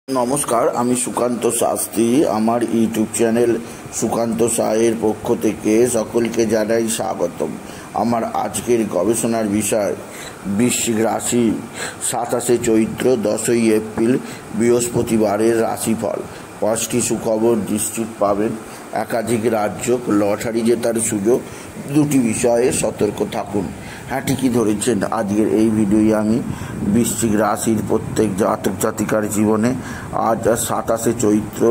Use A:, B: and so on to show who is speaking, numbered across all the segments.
A: নমস্কার, আমি সুকান্ত শাস্ত্রী। আমার ইউটিউব চ্যানেল সুকান্ত সাহের পক্ষ থেকে সকলকে জানাই স্বাগতম। আমার আজকের গবেষণার বিষয় বৃশ্চিক রাশি 27শে চৈত্র 10ই এপ্রিল বৃহস্পতিবারের রাশিফল। 5টি সুখবর নিশ্চিত পাবেন, একাধিক রাজ্য, লটারি জেতার সুযোগ, 2টি বিষয়ে সতর্ক থাকুন। হ্যাঁ, ঠিকই ধরেছেন। আজকের এই ভিডিওয়ে আমি বৃশ্চিক রাশির প্রত্যেক জাতক জাতিকার জীবনে আজ 27শে চৈত্র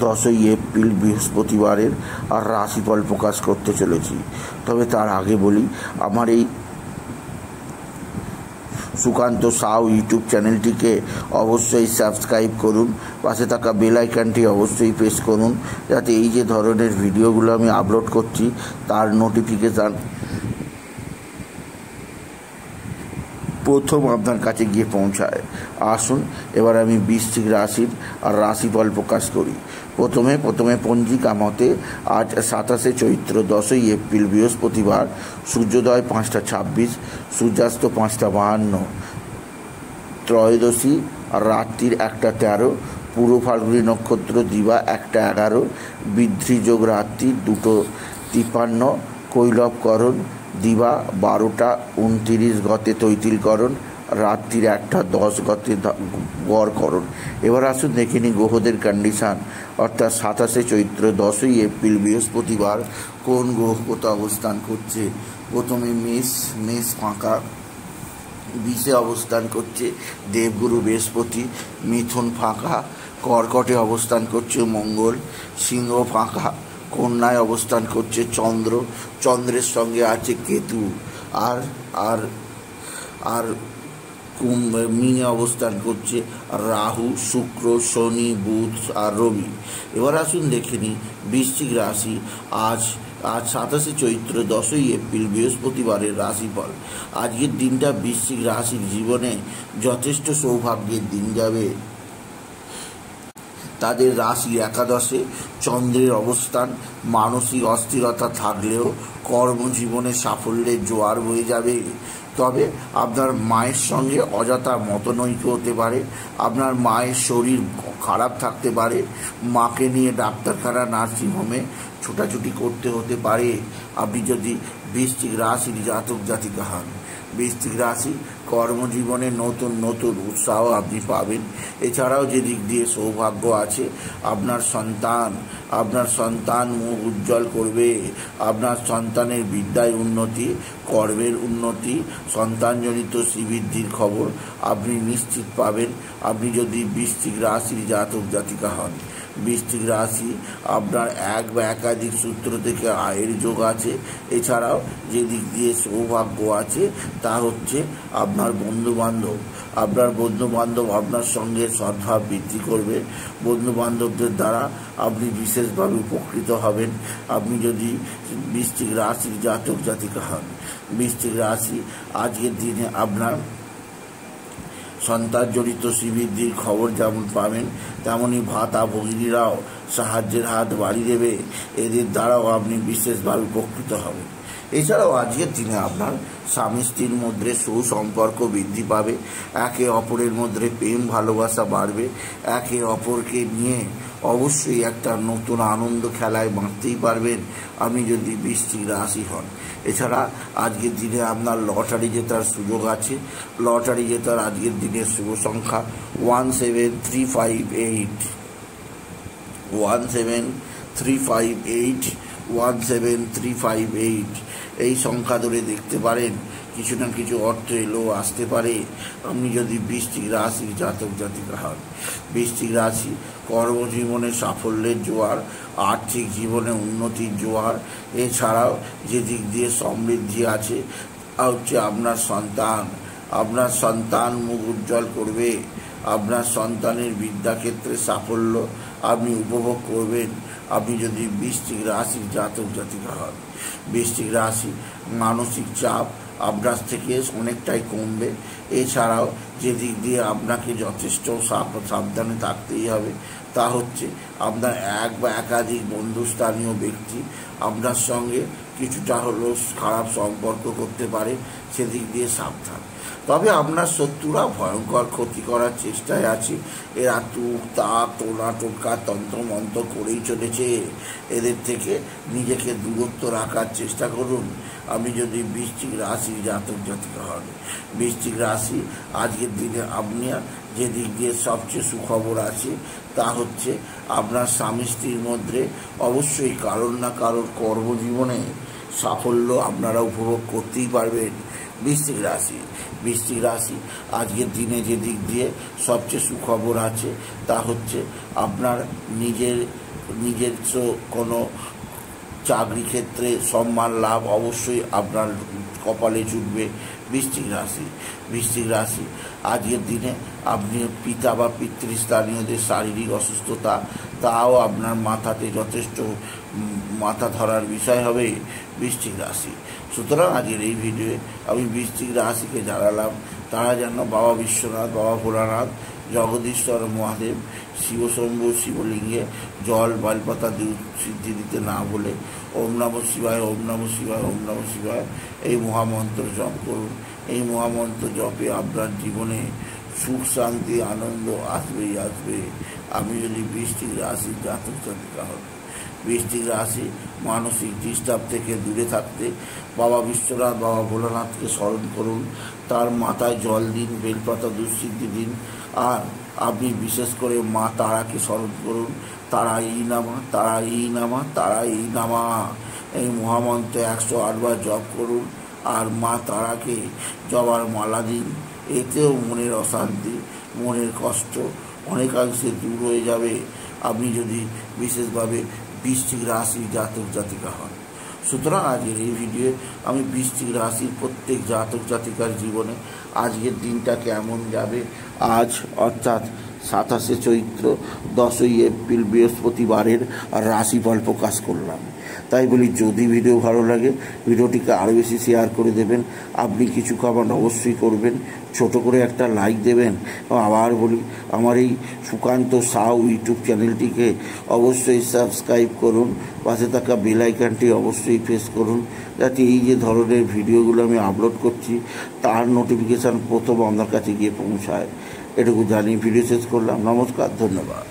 A: 10ই এপ্রিল বৃহস্পতিবারের আর রাশিফল প্রকাশ করতে চলেছি। তবে তার আগে বলি, আমার এই সুকান্ত সাউ ইউটিউব চ্যানেলটিকে অবশ্যই সাবস্ক্রাইব করুন, পাশে থাকা বেল আইকনটি অবশ্যই প্রেস করুন, যাতে এই যে ধরনের ভিডিওগুলো আমি আপলোড করছি তার নোটিফিকেশান প্রথম আপনার কাছে গিয়ে পৌঁছায়। আসুন এবার আমি বৃশ্চিক রাশির আর রাশিফল প্রকাশ করি। প্রথমে পঞ্জিকা মতে আজ 27শে চৈত্র 10ই এপ্রিল বৃহস্পতিবার, সূর্যোদয় 5টা 26, সূর্যাস্ত 5টা 52, ত্রয়োদশী আর রাত্রির 1টা 13, পূর্ব ফাল্গুনী নক্ষত্র দিবা 1টা 11, বৃদ্ধি যোগ রাত্রি 2টো 53, কৈলবকরণ দিবা 12টা 29 গতে তৈতিলকরণ, রাত্রির 1টা 10 গতে গড়করণ। এবার আসুন দেখে নিই গ্রহদের কন্ডিশান, অর্থাৎ 27শে চৈত্র 10ই এপ্রিল বৃহস্পতিবার কোন গ্রহ কোথাও অবস্থান করছে। প্রথমে মেষ ফাঁকা, বিষে অবস্থান করছে দেবগুরু বৃহস্পতি, মিথুন ফাঁকা, কর্কটে অবস্থান করছে মঙ্গল, সিংহ ফাঁকা, কন্যায় অবস্থান করছে চন্দ্র, চন্দ্রের সঙ্গে আছে কেতু, আর আর আর মিনে অবস্থান করছে রাহু, শুক্র, শনি, বুধ আর রবি। এবার আসুন দেখে নিই বৃশ্চিক রাশি আজ 27শে চৈত্র 10ই এপ্রিল বৃহস্পতিবারের রাশিফল। আজকের দিনটা বৃশ্চিক রাশির জীবনে যথেষ্ট সৌভাগ্যের দিন যাবে। তাদের রাশি একাদশে চন্দ্রের অবস্থান, মানসিক অস্থিরতা থাকলেও কর্মজীবনে সাফল্যের জোয়ার বয়ে যাবে। তবে আপনার মায়ের সঙ্গে অযথা মতনৈক্য হতে পারে, আপনার মায়ের শরীর খারাপ থাকতে পারে, মাকে নিয়ে ডাক্তারখানা নার্সিংহোমে ছোটাছুটি করতে হতে পারে আপনি যদি বৃশ্চিক রাশির জাতক জাতিকা হন। বৃশ্চিক রাশি কর্মজীবনে নতুন উৎসাহ আপনি পাবেন। এছাড়াও যে দিক দিয়ে সৌভাগ্য আছে, আপনার সন্তান মুখ উজ্জ্বল করবে। আপনার সন্তানের বিদ্যায় উন্নতি, কর্মের উন্নতি, সন্তানজনিত শ্রীবৃদ্ধির খবর আপনি নিশ্চিত পাবেন আপনি যদি বৃশ্চিক রাশির জাতক জাতিকা হন। বৃশ্চিক রাশি আপনার এক বা একাধিক সূত্র থেকে আয়ের যোগ আছে। এছাড়াও যে দিক দিয়ে সৌভাগ্য আছে তা হচ্ছে আপনার বন্ধুবান্ধব আপনার সঙ্গে সদ্ভাব বৃদ্ধি করবে। বন্ধুবান্ধবদের দ্বারা আপনি বিশেষভাবে উপকৃত হবেন আপনি যদি বৃশ্চিক রাশির জাতক জাতিকা হন। বৃশ্চিক রাশি আজকের দিনে আপনার সন্তানজনিত শ্রীবৃদ্ধির খবর যেমন পাবেন, তেমনই ভাতা ভগিনীরাও সাহায্যের হাত বাড়িয়ে দেবে। এদের দ্বারাও আপনি বিশেষভাবে উপকৃত হবেন। এছাড়াও আজকের দিনে আপনার স্বামী স্ত্রীর মধ্যে সুসম্পর্ক বৃদ্ধি পাবে, একে অপরের মধ্যে প্রেম ভালোবাসা বাড়বে, একে অপরকে নিয়ে অবশ্যই একটা নতুন আনন্দ খেলায় বাঁধতেই পারবেন আপনি যদি বৃশ্চিক রাশি হন। এছাড়া আজকের দিনে আপনার লটারি জেতার সুযোগ আছে। লটারি জেতার আজকের দিনের শুভ সংখ্যা 17358, 17358 এই সংখ্যা ধরে দেখতে পারেন কিছু না কিছু অর্থ এলেও আসতে পারে আপনি যদি বৃশ্চিক রাশির জাতক জাতিকা হন। বৃশ্চিক রাশি কর্মজীবনে সাফল্যের জোয়ার, আর্থিক জীবনে উন্নতির জোয়ার। এছাড়াও যে দিক দিয়ে সমৃদ্ধি আছে তা হচ্ছে আপনার সন্তান মুখ উজ্জ্বল করবে। আপনার সন্তানের বিদ্যাক্ষেত্রে সাফল্য আপনি উপভোগ করবেন আপনি যদি বৃশ্চিক রাশির জাতক জাতিকা হন। বৃশ্চিক রাশি মানসিক চাপ আপনার থেকে অনেকটাই কমবে। এছাড়াও যে দিক দিয়ে আপনাকে যথেষ্ট সাবধানে থাকতেই হবে তা হচ্ছে আপনার এক বা একাধিক বন্ধুস্থানীয় ব্যক্তি আপনার সঙ্গে কিছুটা হলেও খারাপ সম্পর্ক করতে পারে, সেদিক দিয়ে সাবধান। তবে আপনার শত্রুরা ভয়ঙ্কর ক্ষতি করার চেষ্টায় আছে। এরা তুক তাক টোনা টোটকা তন্ত্রমন্ত্র করেই চলেছে। এদের থেকে নিজেকে দূরত্ব রাখার চেষ্টা করুন। আপনি যদি বৃশ্চিক রাশির জাতক জাতিকা হন, বৃশ্চিক রাশি আজকের দিনে আপনি যে দিক দিয়ে সবচেয়ে সুখবর আছে তা হচ্ছে আপনার স্বামী স্ত্রীর মধ্যে অবশ্যই কারোর না কারোর কর্মজীবনে সাফল্য আপনারা উপভোগ করতেই পারবেন। বৃশ্চিক রাশি আজকের দিনে যে দিক দিয়ে সবচেয়ে সুখবর আছে তা হচ্ছে আপনার নিজস্ব কোনো চাকরি ক্ষেত্রে সম্মান লাভ অবশ্যই আপনার কপালে জুটবে। বৃশ্চিক রাশি আজকের দিনে আপনি পিতা বা পিতৃস্থানীয়দের শারীরিক অসুস্থতা তাও আপনার মাথাতে যথেষ্ট মাথা ধরার বিষয় হবে বৃশ্চিক রাশি। সুতরাং আজকের এই ভিডিওয়ে আমি বৃশ্চিক রাশিকে জানালাম তারা যেন বাবা বিশ্বনাথ, বাবা ভোলানাথ, জগদীশ্বর মহাদেব, শিবশম্ভু শিবলিঙ্গে জল বেলপাতা সিদ্ধি দিতে না বলে ওম নমঃ শিবায়, ওম নমঃ শিবায়, ওম নমঃ শিবায় এই মহামন্ত্র জপ করুন। এই মহামন্ত্র জপে আপনার জীবনে সুখ শান্তি আনন্দ আসবেই আসবে। আমি যদি বৃশ্চিক রাশির জাতক জাতিকা হন, বৃশ্চিক রাশি মানসিক ডিস্টার্ব থেকে দূরে থাকতে বাবা বিশ্বনাথ, বাবা ভোলানাথকে স্মরণ করুন, তার মাথায় জল দিন, বেলপাতা দুঃসিদ্ধি দিন। আর আপনি বিশেষ করে মা তারাকে স্মরণ করুন, তারাই নামা, তারাই নামা, তারাই নামা এই মহামন্ত্র 108 বার জপ করুন। আর মা তারাকে জবার মালা দিন। এতেও মনের অশান্তি, মনের কষ্ট অনেকাংশে দূর হয়ে যাবে আপনি যদি বিশেষভাবে বৃশ্চিক রাশির জাতক জাতিকা হন। সুতরাং আজকের এই ভিডিওয়ে আমি বৃশ্চিক রাশির প্রত্যেক জাতক জাতিকার জীবনে আজকের দিনটা কেমন যাবে আজ অর্থাৎ 27শে চৈত্র 10ই এপ্রিল বৃহস্পতিবারের রাশিফল প্রকাশ করলাম। তাই বলি যদি ভিডিও ভালো লাগে ভিডিওটিকে আরও বেশি শেয়ার করে দেবেন। আপনি কিছু কমেন্ট অবশ্যই করবেন, ছোট করে একটা লাইক দেবেন। আবার বলি আমার এই সুকান্ত সাউ ইউটিউব চ্যানেলটিকে অবশ্যই সাবস্ক্রাইব করুন, পাশে থাকা বেল আইকনটি অবশ্যই প্রেস করুন যাতে এই যে ধরনের ভিডিওগুলো আমি আপলোড করছি তার নোটিফিকেশান প্রথম আপনার কাছে গিয়ে পৌঁছায়। এটুকু জানিয়ে ভিডিও শেষ করলাম। নমস্কার, ধন্যবাদ।